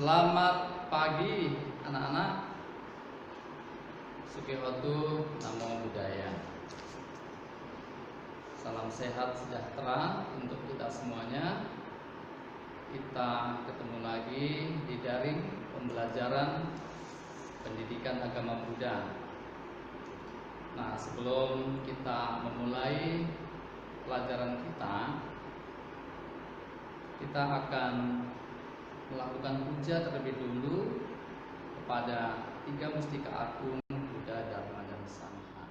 Selamat pagi anak-anak. Sukihotu Namo Buddhaya. Salam sehat sejahtera untuk kita semuanya. Kita ketemu lagi di daring pembelajaran pendidikan agama Buddha. Nah, sebelum kita memulai pelajaran kita akan melakukan puja terlebih dulu kepada tiga mustika agung Buddha, Dharma, dan Sangha.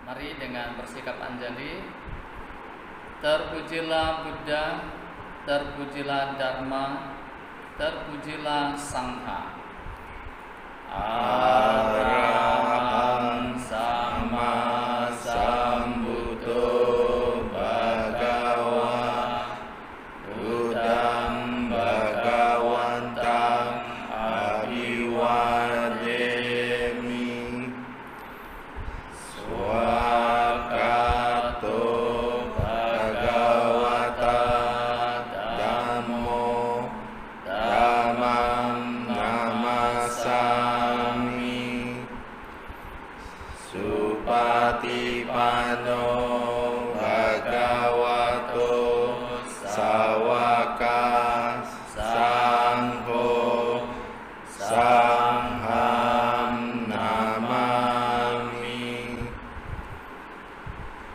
Mari dengan bersikap anjali. Terpujilah Buddha, terpujilah Dharma, terpujilah Sangha. Arahang Sama Sambuddho Bhagava Buddhang Bhagawantang Abhiwademi Swakato Bhagavata Dhammo Dhammam Namasami Supatipanno Bhagavato Sawaka Sangho Sangham Namami.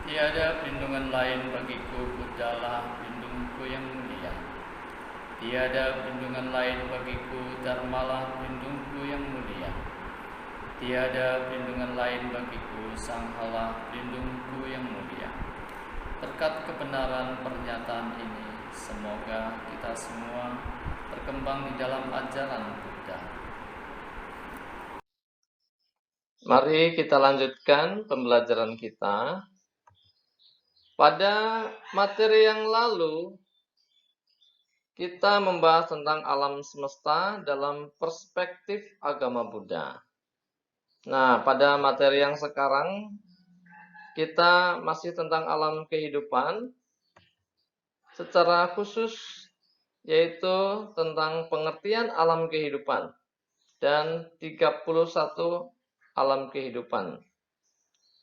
Tiada perlindungan lain bagiku, Buddhalah pelindungku yang mulia. Tiada perlindungan lain bagiku, Dharmalah pelindungku yang mulia. Tiada perlindungan lain bagiku, Sanghalah pelindungku yang mulia. Berkat kebenaran pernyataan ini, semoga kita semua berkembang di dalam ajaran Buddha. Mari kita lanjutkan pembelajaran kita. Pada materi yang lalu, kita membahas tentang alam semesta dalam perspektif agama Buddha. Nah, pada materi yang sekarang, kita masih tentang alam kehidupan, secara khusus yaitu tentang pengertian alam kehidupan dan 31 alam kehidupan.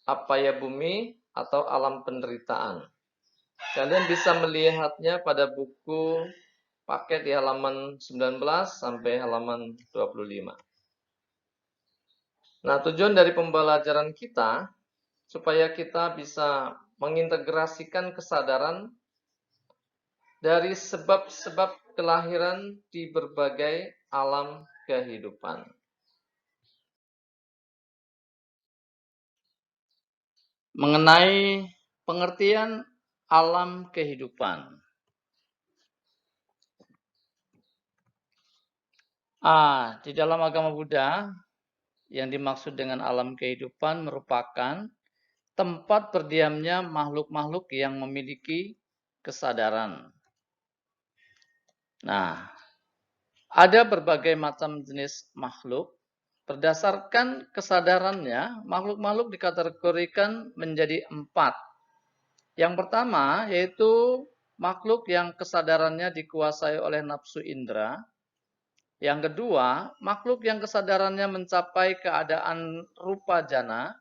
Apaya bumi atau alam penderitaan. Kalian bisa melihatnya pada buku paket di halaman 19 sampai halaman 25. Nah, tujuan dari pembelajaran kita supaya kita bisa mengintegrasikan kesadaran dari sebab-sebab kelahiran di berbagai alam kehidupan. Mengenai pengertian alam kehidupan. Di dalam agama Buddha, yang dimaksud dengan alam kehidupan merupakan tempat berdiamnya makhluk-makhluk yang memiliki kesadaran. Nah, ada berbagai macam jenis makhluk. Berdasarkan kesadarannya, makhluk-makhluk dikategorikan menjadi 4. Yang pertama yaitu makhluk yang kesadarannya dikuasai oleh nafsu indera. Yang kedua, makhluk yang kesadarannya mencapai keadaan rupa jana.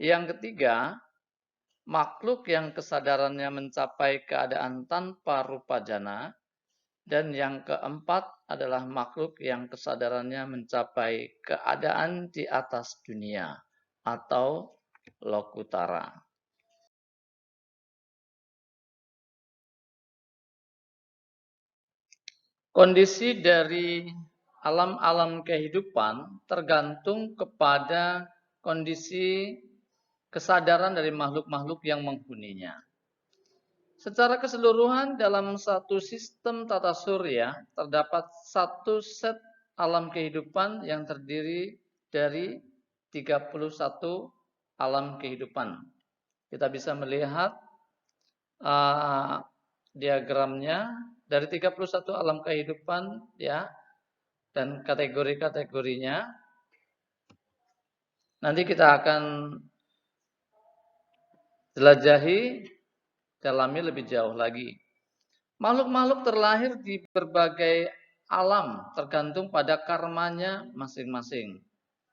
Yang ketiga, makhluk yang kesadarannya mencapai keadaan tanpa rupa jana. Dan yang keempat adalah makhluk yang kesadarannya mencapai keadaan di atas dunia atau lokutara. Kondisi dari alam-alam kehidupan tergantung kepada kondisi kesadaran dari makhluk-makhluk yang menghuninya. Secara keseluruhan dalam satu sistem tata surya terdapat satu set alam kehidupan yang terdiri dari 31 alam kehidupan. Kita bisa melihat diagramnya dari 31 alam kehidupan ya dan kategori-kategorinya. Nanti kita akan jelajahi, dalami lebih jauh lagi. Makhluk-makhluk terlahir di berbagai alam, tergantung pada karmanya masing-masing.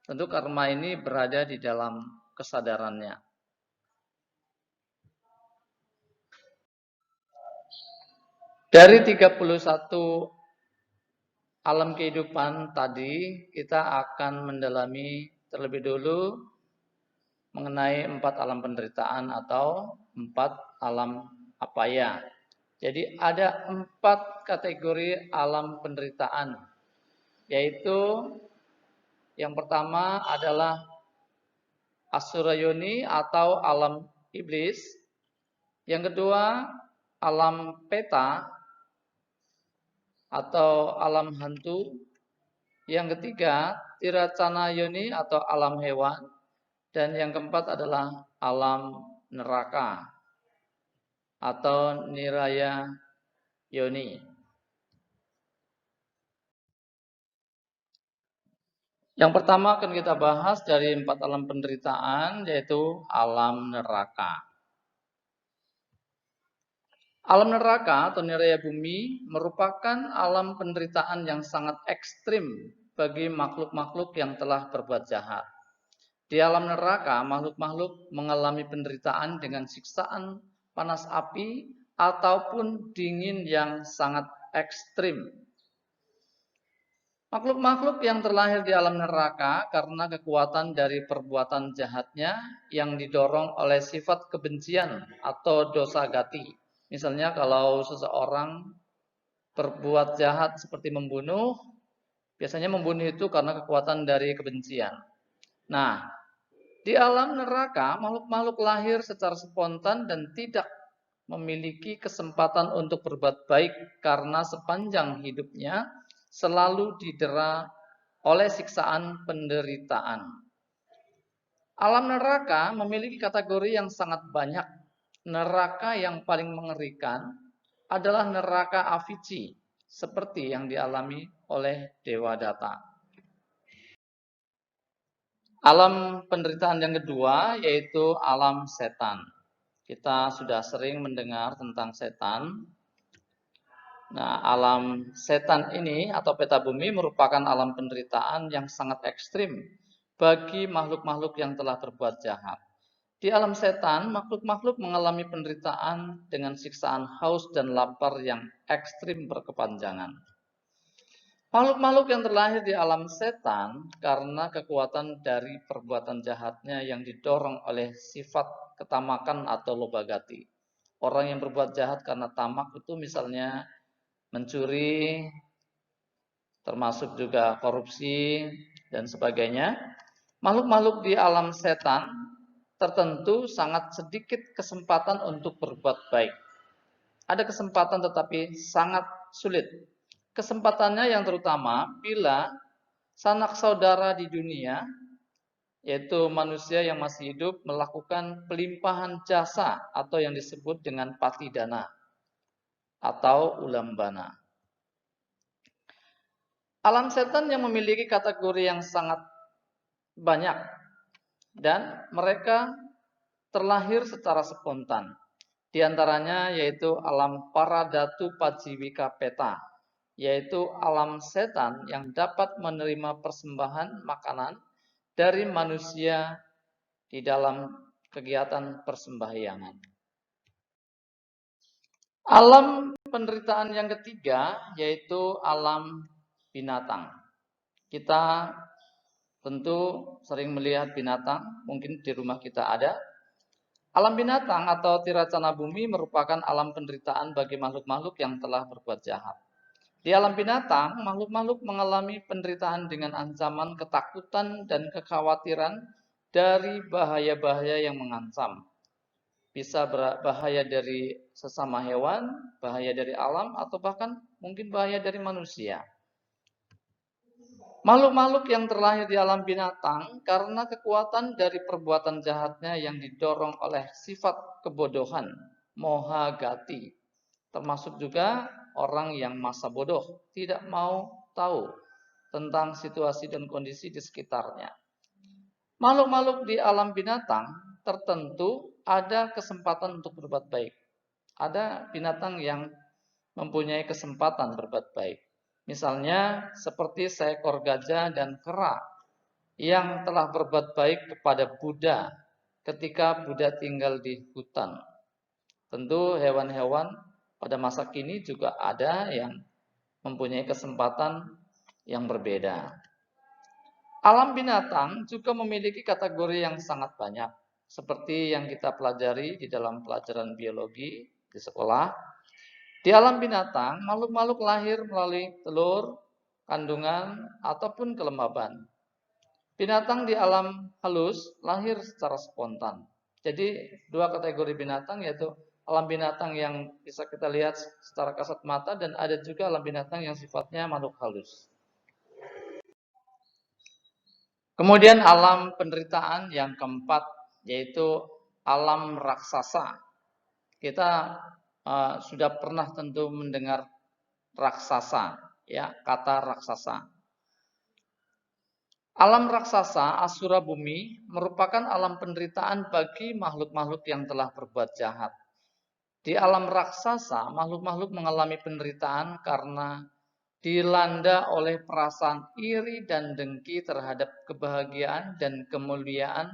Tentu karma ini berada di dalam kesadarannya. Dari 31 alam kehidupan tadi, kita akan mendalami terlebih dulu mengenai 4 alam penderitaan atau 4 alam apaya. Jadi ada 4 kategori alam penderitaan, yaitu yang pertama adalah Asura Yoni atau alam iblis. Yang kedua, alam peta atau alam hantu. Yang ketiga, Tiracana Yoni atau alam hewan. Dan yang keempat adalah alam neraka atau Niraya Yoni. Yang pertama akan kita bahas dari 4 alam penderitaan, yaitu alam neraka. Alam neraka atau niraya bumi merupakan alam penderitaan yang sangat ekstrim bagi makhluk-makhluk yang telah berbuat jahat. Di alam neraka, makhluk-makhluk mengalami penderitaan dengan siksaan panas api ataupun dingin yang sangat ekstrim. Makhluk-makhluk yang terlahir di alam neraka karena kekuatan dari perbuatan jahatnya yang didorong oleh sifat kebencian atau dosa gati. Misalnya kalau seseorang berbuat jahat seperti membunuh, biasanya membunuh itu karena kekuatan dari kebencian. Nah, di alam neraka, makhluk-makhluk lahir secara spontan dan tidak memiliki kesempatan untuk berbuat baik karena sepanjang hidupnya selalu didera oleh siksaan penderitaan. Alam neraka memiliki kategori yang sangat banyak. Neraka yang paling mengerikan adalah neraka Avici, seperti yang dialami oleh Dewa Data. Alam penderitaan yang kedua yaitu alam setan. Kita sudah sering mendengar tentang setan. Nah, alam setan ini atau peta bumi merupakan alam penderitaan yang sangat ekstrim bagi makhluk-makhluk yang telah berbuat jahat. Di alam setan, makhluk-makhluk mengalami penderitaan dengan siksaan haus dan lapar yang ekstrim berkepanjangan. Makhluk-makhluk yang terlahir di alam setan karena kekuatan dari perbuatan jahatnya yang didorong oleh sifat ketamakan atau lobagati. Orang yang berbuat jahat karena tamak itu misalnya mencuri, termasuk juga korupsi dan sebagainya. Makhluk-makhluk di alam setan tertentu sangat sedikit kesempatan untuk berbuat baik. Ada kesempatan tetapi sangat sulit. Kesempatannya yang terutama bila sanak saudara di dunia, yaitu manusia yang masih hidup, melakukan pelimpahan jasa atau yang disebut dengan patidana atau ulambana. Alam setan yang memiliki kategori yang sangat banyak dan mereka terlahir secara spontan. Di antaranya yaitu alam paradatu pajiwika peta, yaitu alam setan yang dapat menerima persembahan makanan dari manusia di dalam kegiatan persembahyangan. Alam penderitaan yang ketiga yaitu alam binatang. Kita tentu sering melihat binatang, mungkin di rumah kita ada. Alam binatang atau tiracana bumi merupakan alam penderitaan bagi makhluk-makhluk yang telah berbuat jahat. Di alam binatang, makhluk-makhluk mengalami penderitaan dengan ancaman, ketakutan, dan kekhawatiran dari bahaya-bahaya yang mengancam. Bisa bahaya dari sesama hewan, bahaya dari alam, atau bahkan mungkin bahaya dari manusia. Makhluk-makhluk yang terlahir di alam binatang karena kekuatan dari perbuatan jahatnya yang didorong oleh sifat kebodohan, moha gati. Termasuk juga orang yang masa bodoh, tidak mau tahu tentang situasi dan kondisi di sekitarnya. Makhluk-makhluk di alam binatang tertentu ada kesempatan untuk berbuat baik. Ada binatang yang mempunyai kesempatan berbuat baik. Misalnya seperti seekor gajah dan kera yang telah berbuat baik kepada Buddha ketika Buddha tinggal di hutan. Tentu hewan-hewan pada masa kini juga ada yang mempunyai kesempatan yang berbeda. Alam binatang juga memiliki kategori yang sangat banyak. Seperti yang kita pelajari di dalam pelajaran biologi di sekolah. Di alam binatang, makhluk-makhluk lahir melalui telur, kandungan, ataupun kelembaban. Binatang di alam halus lahir secara spontan. Jadi dua kategori binatang, yaitu alam binatang yang bisa kita lihat secara kasat mata, dan ada juga alam binatang yang sifatnya makhluk halus. Kemudian alam penderitaan yang keempat, yaitu alam raksasa. Kita sudah pernah tentu mendengar raksasa, ya, kata raksasa. Alam raksasa, asura bumi, merupakan alam penderitaan bagi makhluk-makhluk yang telah berbuat jahat. Di alam raksasa, makhluk-makhluk mengalami penderitaan karena dilanda oleh perasaan iri dan dengki terhadap kebahagiaan dan kemuliaan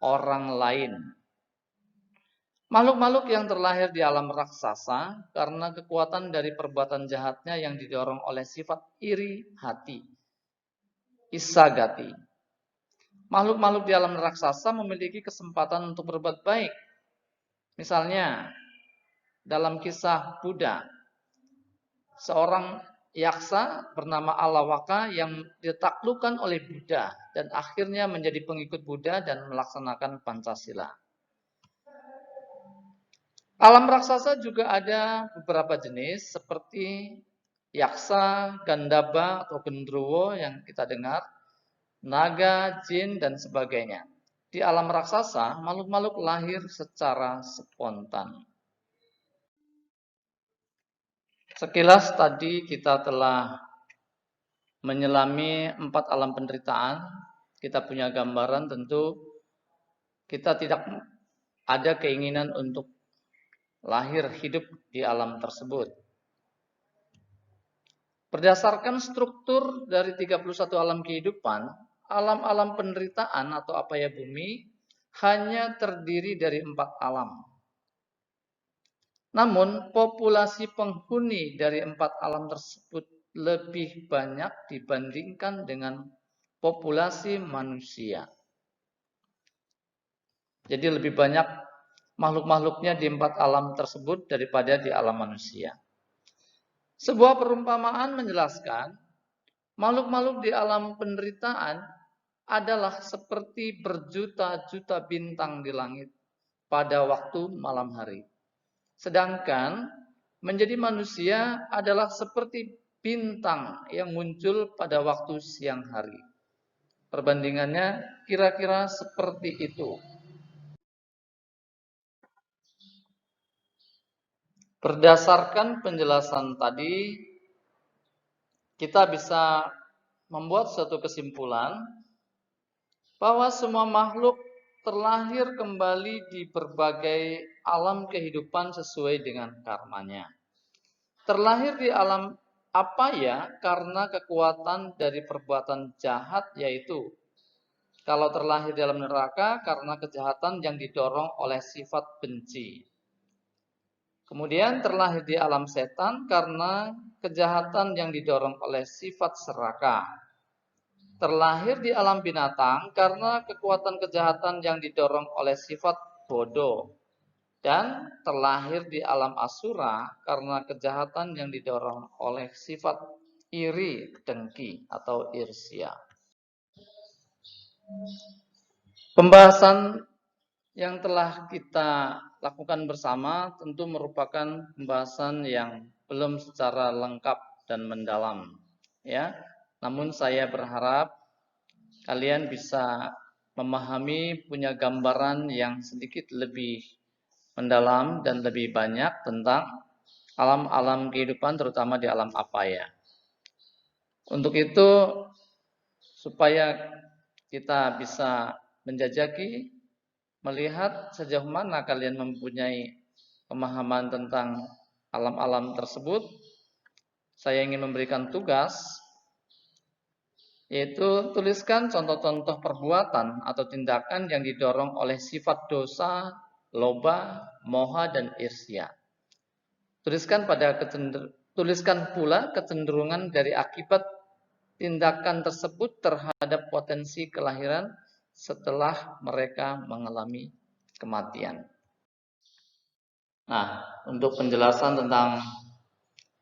orang lain. Makhluk-makhluk yang terlahir di alam raksasa karena kekuatan dari perbuatan jahatnya yang didorong oleh sifat iri hati, isagati. Makhluk-makhluk di alam raksasa memiliki kesempatan untuk berbuat baik. Misalnya, dalam kisah Buddha, seorang yaksa bernama Alawaka yang ditaklukkan oleh Buddha dan akhirnya menjadi pengikut Buddha dan melaksanakan Pancasila. Alam raksasa juga ada beberapa jenis seperti yaksa, gandaba atau gendruwo yang kita dengar, naga, jin, dan sebagainya. Di alam raksasa, makhluk-makhluk lahir secara spontan. Sekilas tadi kita telah menyelami 4 alam penderitaan. Kita punya gambaran, tentu kita tidak ada keinginan untuk lahir hidup di alam tersebut. Berdasarkan struktur dari 31 alam kehidupan, alam-alam penderitaan atau apaya bumi hanya terdiri dari 4 alam. Namun, populasi penghuni dari 4 alam tersebut lebih banyak dibandingkan dengan populasi manusia. Jadi lebih banyak makhluk-makhluknya di 4 alam tersebut daripada di alam manusia. Sebuah perumpamaan menjelaskan, makhluk-makhluk di alam penderitaan adalah seperti berjuta-juta bintang di langit pada waktu malam hari. Sedangkan menjadi manusia adalah seperti bintang yang muncul pada waktu siang hari. Perbandingannya kira-kira seperti itu. Berdasarkan penjelasan tadi, kita bisa membuat suatu kesimpulan bahwa semua makhluk terlahir kembali di berbagai alam kehidupan sesuai dengan karmanya. Terlahir di alam apaya karena kekuatan dari perbuatan jahat, yaitu kalau terlahir di alam neraka karena kejahatan yang didorong oleh sifat benci. Kemudian terlahir di alam setan karena kejahatan yang didorong oleh sifat serakah. Terlahir di alam binatang karena kekuatan kejahatan yang didorong oleh sifat bodoh. Dan terlahir di alam asura karena kejahatan yang didorong oleh sifat iri, dengki, atau irisia. Pembahasan yang telah kita lakukan bersama tentu merupakan pembahasan yang belum secara lengkap dan mendalam, ya. Namun saya berharap kalian bisa memahami, punya gambaran yang sedikit lebih mendalam dan lebih banyak tentang alam-alam kehidupan, terutama di alam apaya. Untuk itu, supaya kita bisa menjajaki, melihat sejauh mana kalian mempunyai pemahaman tentang alam-alam tersebut, saya ingin memberikan tugas, yaitu tuliskan contoh-contoh perbuatan atau tindakan yang didorong oleh sifat dosa, loba, moha, dan irsya. Tuliskan pula kecenderungan dari akibat tindakan tersebut terhadap potensi kelahiran setelah mereka mengalami kematian. Nah, untuk penjelasan tentang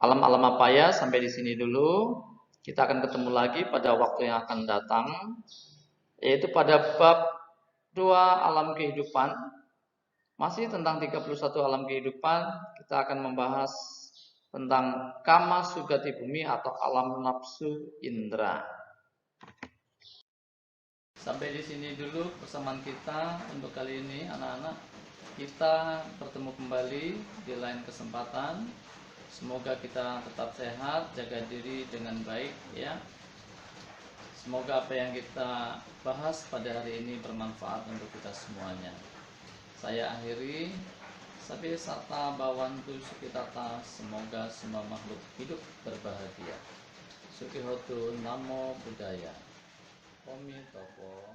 alam-alam apa ya sampai di sini dulu. Kita akan ketemu lagi pada waktu yang akan datang, yaitu pada bab 2 alam kehidupan. Masih tentang 31 alam kehidupan, kita akan membahas tentang kama sugati bumi atau alam nafsu indera. Sampai di sini dulu persamaan kita untuk kali ini, anak-anak. Kita bertemu kembali di lain kesempatan. Semoga kita tetap sehat, jaga diri dengan baik ya. Semoga apa yang kita bahas pada hari ini bermanfaat untuk kita semuanya. Saya akhiri. Sabi sata bawantu sukitata, semoga semua makhluk hidup berbahagia. Sukihotu namo buddhaya. Omi topo.